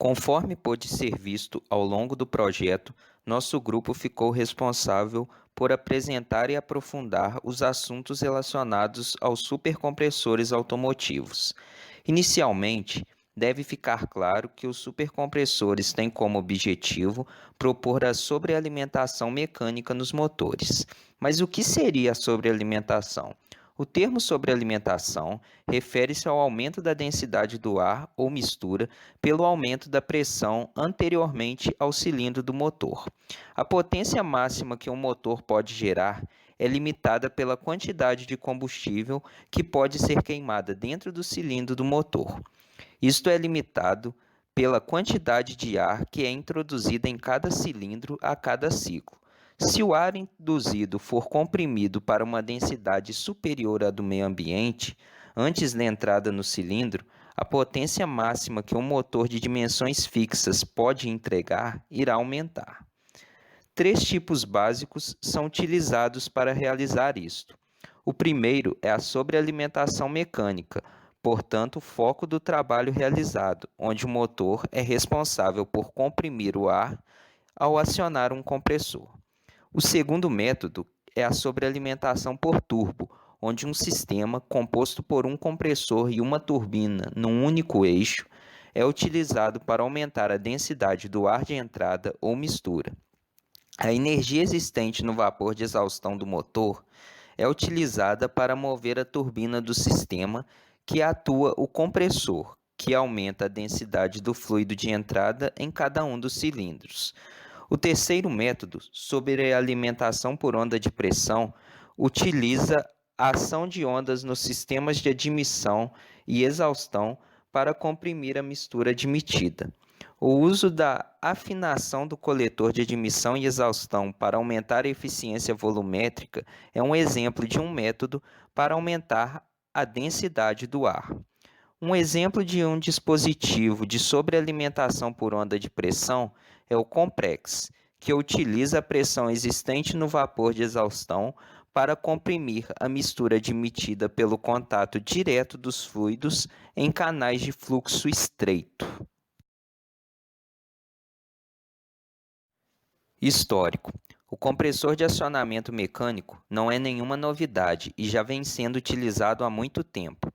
Conforme pôde ser visto ao longo do projeto, nosso grupo ficou responsável por apresentar e aprofundar os assuntos relacionados aos supercompressores automotivos. Inicialmente, deve ficar claro que os supercompressores têm como objetivo propor a sobrealimentação mecânica nos motores. Mas o que seria a sobrealimentação? O termo sobrealimentação refere-se ao aumento da densidade do ar ou mistura pelo aumento da pressão anteriormente ao cilindro do motor. A potência máxima que um motor pode gerar é limitada pela quantidade de combustível que pode ser queimada dentro do cilindro do motor. Isto é limitado pela quantidade de ar que é introduzida em cada cilindro a cada ciclo. Se o ar induzido for comprimido para uma densidade superior à do meio ambiente, antes da entrada no cilindro, a potência máxima que um motor de dimensões fixas pode entregar irá aumentar. Três tipos básicos são utilizados para realizar isto. O primeiro é a sobrealimentação mecânica, portanto, o foco do trabalho realizado, onde o motor é responsável por comprimir o ar ao acionar um compressor. O segundo método é a sobrealimentação por turbo, onde um sistema composto por um compressor e uma turbina num único eixo é utilizado para aumentar a densidade do ar de entrada ou mistura. A energia existente no vapor de exaustão do motor é utilizada para mover a turbina do sistema que atua o compressor, que aumenta a densidade do fluido de entrada em cada um dos cilindros. O terceiro método, sobrealimentação por onda de pressão, utiliza a ação de ondas nos sistemas de admissão e exaustão para comprimir a mistura admitida. O uso da afinação do coletor de admissão e exaustão para aumentar a eficiência volumétrica é um exemplo de um método para aumentar a densidade do ar. Um exemplo de um dispositivo de sobrealimentação por onda de pressão é o Comprex, que utiliza a pressão existente no vapor de exaustão para comprimir a mistura admitida pelo contato direto dos fluidos em canais de fluxo estreito. Histórico. O compressor de acionamento mecânico não é nenhuma novidade e já vem sendo utilizado há muito tempo.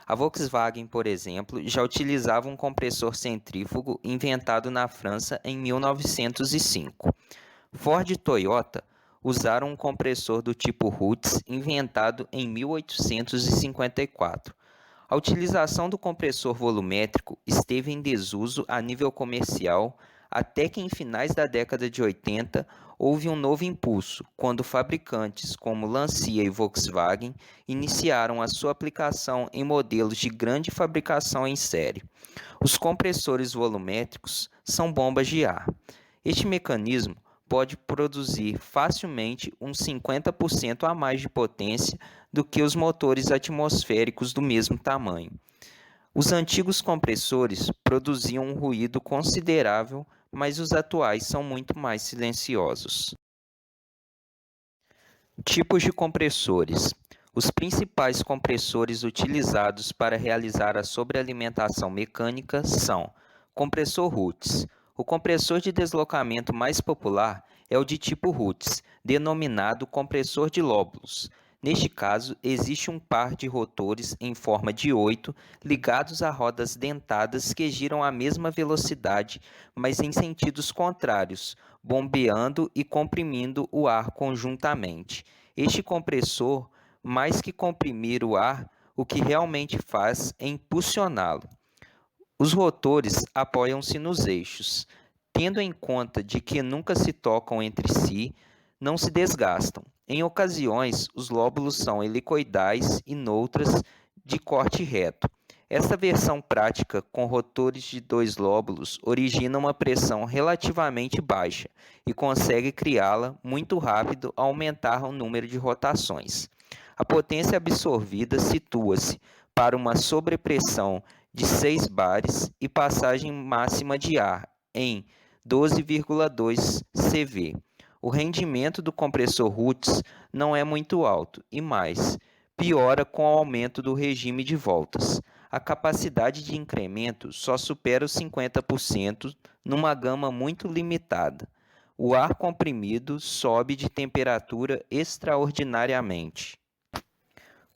A Volkswagen, por exemplo, já utilizava um compressor centrífugo inventado na França em 1905. Ford e Toyota usaram um compressor do tipo Roots inventado em 1854. A utilização do compressor volumétrico esteve em desuso a nível comercial até que em finais da década de 80 houve um novo impulso, quando fabricantes como Lancia e Volkswagen iniciaram a sua aplicação em modelos de grande fabricação em série. Os compressores volumétricos são bombas de ar. Este mecanismo pode produzir facilmente uns 50% a mais de potência do que os motores atmosféricos do mesmo tamanho. Os antigos compressores produziam um ruído considerável, mas os atuais são muito mais silenciosos. Tipos de compressores. Os principais compressores utilizados para realizar a sobrealimentação mecânica são compressor Roots. O compressor de deslocamento mais popular é o de tipo Roots, denominado compressor de lóbulos. Neste caso, existe um par de rotores em forma de 8 ligados a rodas dentadas que giram à mesma velocidade, mas em sentidos contrários, bombeando e comprimindo o ar conjuntamente. Este compressor, mais que comprimir o ar, o que realmente faz é impulsioná-lo. Os rotores apoiam-se nos eixos, tendo em conta de que nunca se tocam entre si, não se desgastam. Em ocasiões, os lóbulos são helicoidais e noutras de corte reto. Esta versão prática com rotores de 2 lóbulos origina uma pressão relativamente baixa e consegue criá-la muito rápido ao aumentar o número de rotações. A potência absorvida situa-se para uma sobrepressão de 6 bares e passagem máxima de ar em 12,2 CV. O rendimento do compressor Roots não é muito alto e mais, piora com o aumento do regime de voltas. a capacidade de incremento só supera os 50% numa gama muito limitada. O ar comprimido sobe de temperatura extraordinariamente.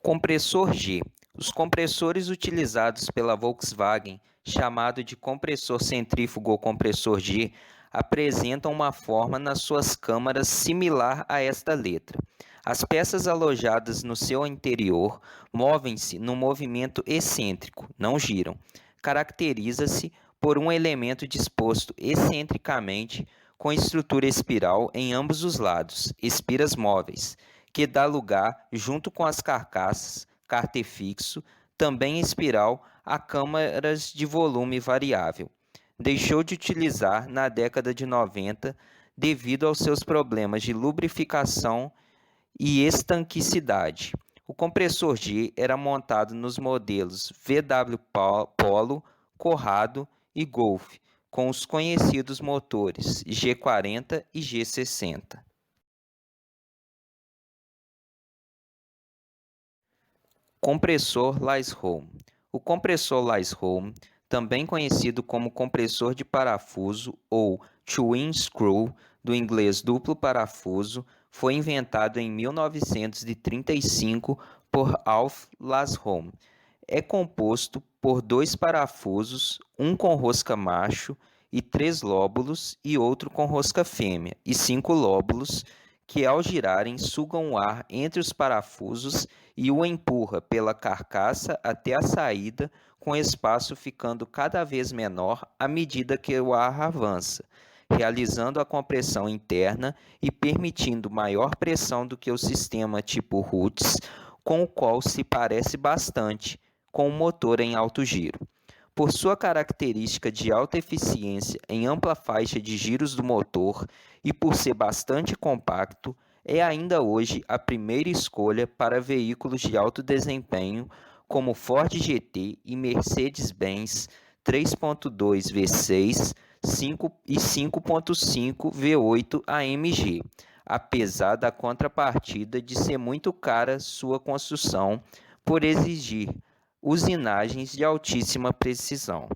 Compressor G. Os compressores utilizados pela Volkswagen, chamado de compressor centrífugo ou compressor G, apresentam uma forma nas suas câmaras similar a esta letra. As peças alojadas no seu interior movem-se num movimento excêntrico, não giram. Caracteriza-se por um elemento disposto excentricamente com estrutura espiral em ambos os lados, espiras móveis, que dá lugar, junto com as carcaças, cárter fixo, também em espiral, a câmaras de volume variável. Deixou de utilizar na década de 90 devido aos seus problemas de lubrificação e estanquicidade. O compressor G era montado nos modelos VW Polo, Corrado e Golf, com os conhecidos motores G40 e G60. Compressor Lys-Holm. O compressor Lys-Holm, também conhecido como compressor de parafuso ou twin screw, do inglês duplo parafuso, foi inventado em 1935 por Alf Lys-Holm. É composto por 2 parafusos, um com rosca macho e 3 lóbulos e outro com rosca fêmea e 5 lóbulos, que ao girarem sugam o ar entre os parafusos e o empurra pela carcaça até a saída, com o espaço ficando cada vez menor à medida que o ar avança, realizando a compressão interna e permitindo maior pressão do que o sistema tipo Roots, com o qual se parece bastante com o motor em alto giro. Por sua característica de alta eficiência em ampla faixa de giros do motor e por ser bastante compacto, é ainda hoje a primeira escolha para veículos de alto desempenho como Ford GT e Mercedes-Benz 3.2 V6 e 5.5 V8 AMG, apesar da contrapartida de ser muito cara sua construção por exigir usinagens de altíssima precisão.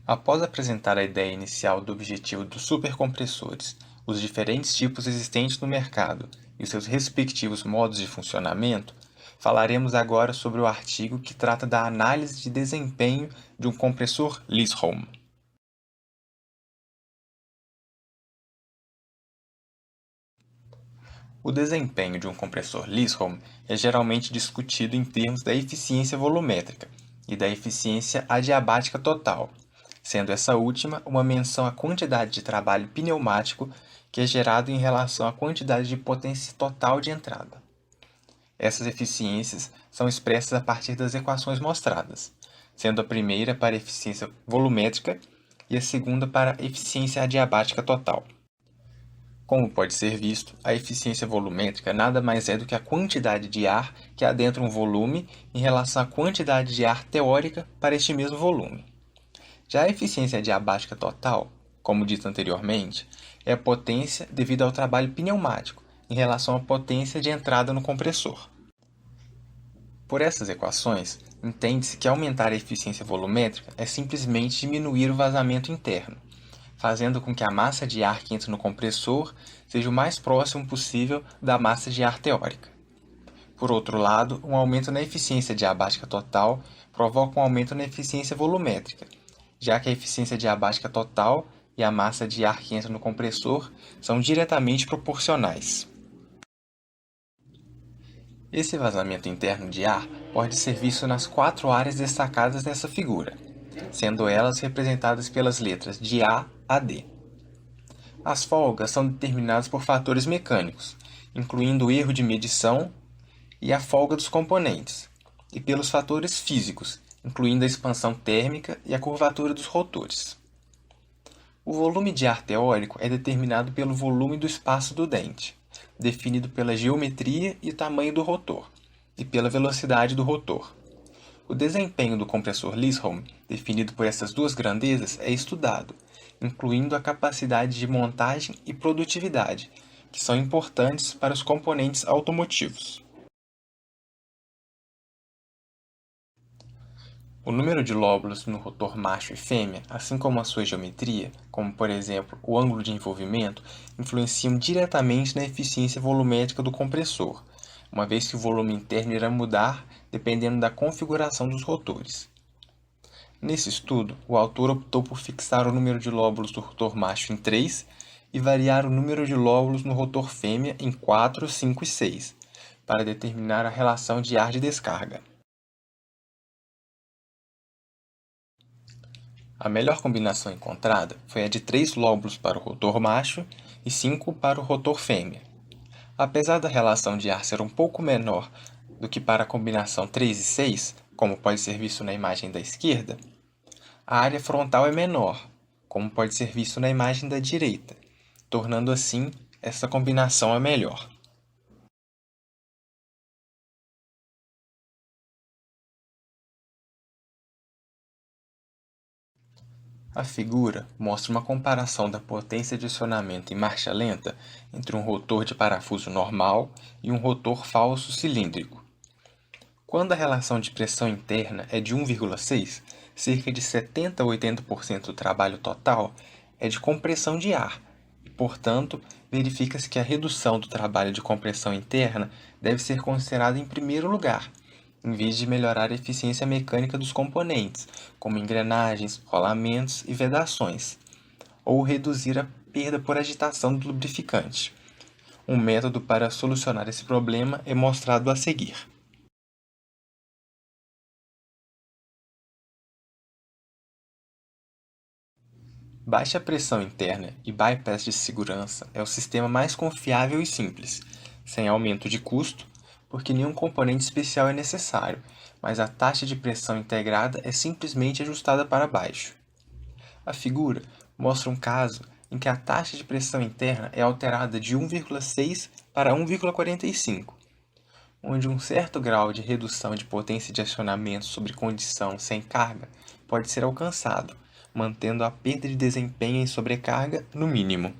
Após apresentar a ideia inicial do objetivo dos supercompressores, os diferentes tipos existentes no mercado e seus respectivos modos de funcionamento, falaremos agora sobre o artigo que trata da análise de desempenho de um compressor Lys-Holm. O desempenho de um compressor Lys-Holm é geralmente discutido em termos da eficiência volumétrica e da eficiência adiabática total, sendo essa última uma menção à quantidade de trabalho pneumático que é gerado em relação à quantidade de potência total de entrada. Essas eficiências são expressas a partir das equações mostradas, sendo a primeira para a eficiência volumétrica e a segunda para a eficiência adiabática total. Como pode ser visto, a eficiência volumétrica nada mais é do que a quantidade de ar que adentra um volume em relação à quantidade de ar teórica para este mesmo volume. Já a eficiência adiabática total, como dito anteriormente, é a potência devido ao trabalho pneumático em relação à potência de entrada no compressor. Por essas equações, entende-se que aumentar a eficiência volumétrica é simplesmente diminuir o vazamento interno, fazendo com que a massa de ar que entra no compressor seja o mais próximo possível da massa de ar teórica. Por outro lado, um aumento na eficiência diabática total provoca um aumento na eficiência volumétrica, já que a eficiência diabática total e a massa de ar que entra no compressor são diretamente proporcionais. Esse vazamento interno de ar pode ser visto nas 4 áreas destacadas nessa figura, sendo elas representadas pelas letras de A a D. As folgas são determinadas por fatores mecânicos, incluindo o erro de medição e a folga dos componentes, e pelos fatores físicos, incluindo a expansão térmica e a curvatura dos rotores. O volume de ar teórico é determinado pelo volume do espaço do dente, definido pela geometria e tamanho do rotor, e pela velocidade do rotor. O desempenho do compressor Lisholm, definido por essas duas grandezas, é estudado, incluindo a capacidade de montagem e produtividade, que são importantes para os componentes automotivos. O número de lóbulos no rotor macho e fêmea, assim como a sua geometria, como por exemplo o ângulo de envolvimento, influenciam diretamente na eficiência volumétrica do compressor, uma vez que o volume interno irá mudar dependendo da configuração dos rotores. Nesse estudo, o autor optou por fixar o número de lóbulos do rotor macho em 3 e variar o número de lóbulos no rotor fêmea em 4, 5 e 6, para determinar a relação de ar de descarga. A melhor combinação encontrada foi a de 3 lóbulos para o rotor macho e 5 para o rotor fêmea. Apesar da relação de ar ser um pouco menor do que para a combinação 3 e 6, como pode ser visto na imagem da esquerda, a área frontal é menor, como pode ser visto na imagem da direita, tornando assim essa combinação a melhor. A figura mostra uma comparação da potência de acionamento em marcha lenta entre um rotor de parafuso normal e um rotor falso cilíndrico. Quando a relação de pressão interna é de 1,6, cerca de 70 a 80% do trabalho total é de compressão de ar, e, portanto, verifica-se que a redução do trabalho de compressão interna deve ser considerada em primeiro lugar, em vez de melhorar a eficiência mecânica dos componentes, como engrenagens, rolamentos e vedações, ou reduzir a perda por agitação do lubrificante. Um método para solucionar esse problema é mostrado a seguir. Baixa pressão interna e bypass de segurança é o sistema mais confiável e simples, sem aumento de custo, porque nenhum componente especial é necessário, mas a taxa de pressão integrada é simplesmente ajustada para baixo. A figura mostra um caso em que a taxa de pressão interna é alterada de 1,6 para 1,45, onde um certo grau de redução de potência de acionamento sobre condição sem carga pode ser alcançado, mantendo a perda de desempenho em sobrecarga no mínimo.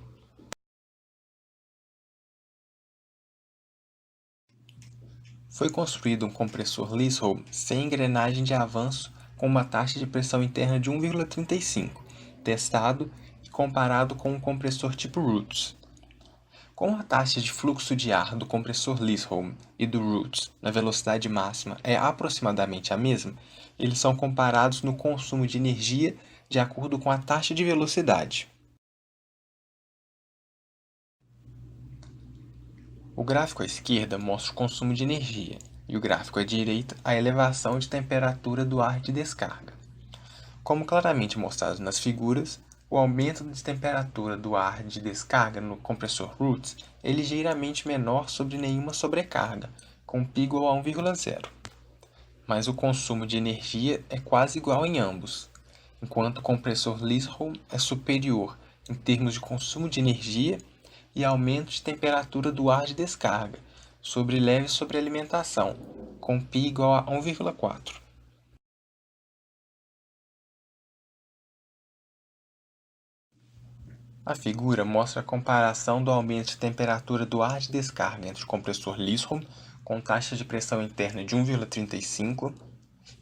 Foi construído um compressor Lisholm sem engrenagem de avanço com uma taxa de pressão interna de 1,35, testado e comparado com um compressor tipo Roots. Como a taxa de fluxo de ar do compressor Lisholm e do Roots na velocidade máxima é aproximadamente a mesma, eles são comparados no consumo de energia de acordo com a taxa de velocidade. O gráfico à esquerda mostra o consumo de energia e o gráfico à direita a elevação de temperatura do ar de descarga. Como claramente mostrado nas figuras, O aumento de temperatura do ar de descarga no compressor Roots é ligeiramente menor sobre nenhuma sobrecarga, com π igual a 1,0. Mas o consumo de energia é quase igual em ambos, enquanto o compressor Lindholm é superior em termos de consumo de energia e aumento de temperatura do ar de descarga, sobre leve sobrealimentação, com π igual a 1,4. A figura mostra a comparação do aumento de temperatura do ar de descarga entre o compressor Lindholm, com taxa de pressão interna de 1,35,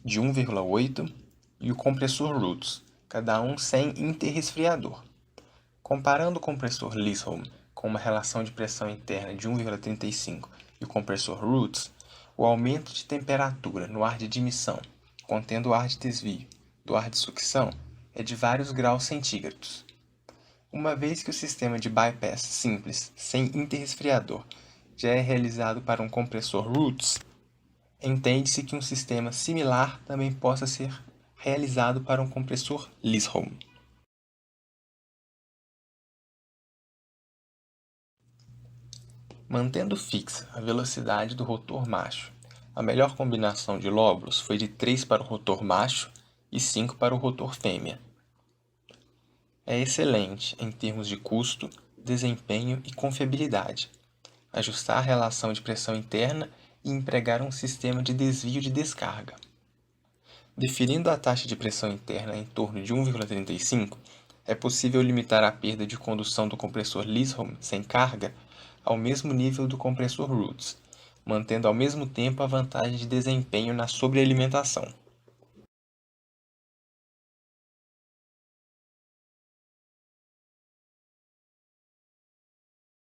de 1,8, e o compressor Roots, cada um sem interresfriador. Comparando o compressor Lindholm com uma relação de pressão interna de 1,35 e o compressor Roots, o aumento de temperatura no ar de admissão, contendo o ar de desvio, do ar de sucção, é de vários graus centígrados. Uma vez que o sistema de bypass simples, sem interresfriador, já é realizado para um compressor Roots, entende-se que um sistema similar também possa ser realizado para um compressor Lindholm. Mantendo fixa a velocidade do rotor macho, a melhor combinação de lóbulos foi de 3 para o rotor macho e 5 para o rotor fêmea. É excelente em termos de custo, desempenho e confiabilidade. Ajustar a relação de pressão interna e empregar um sistema de desvio de descarga. Definindo a taxa de pressão interna em torno de 1,35, é possível limitar a perda de condução do compressor Lindholm sem carga ao mesmo nível do compressor Roots, mantendo ao mesmo tempo a vantagem de desempenho na sobrealimentação.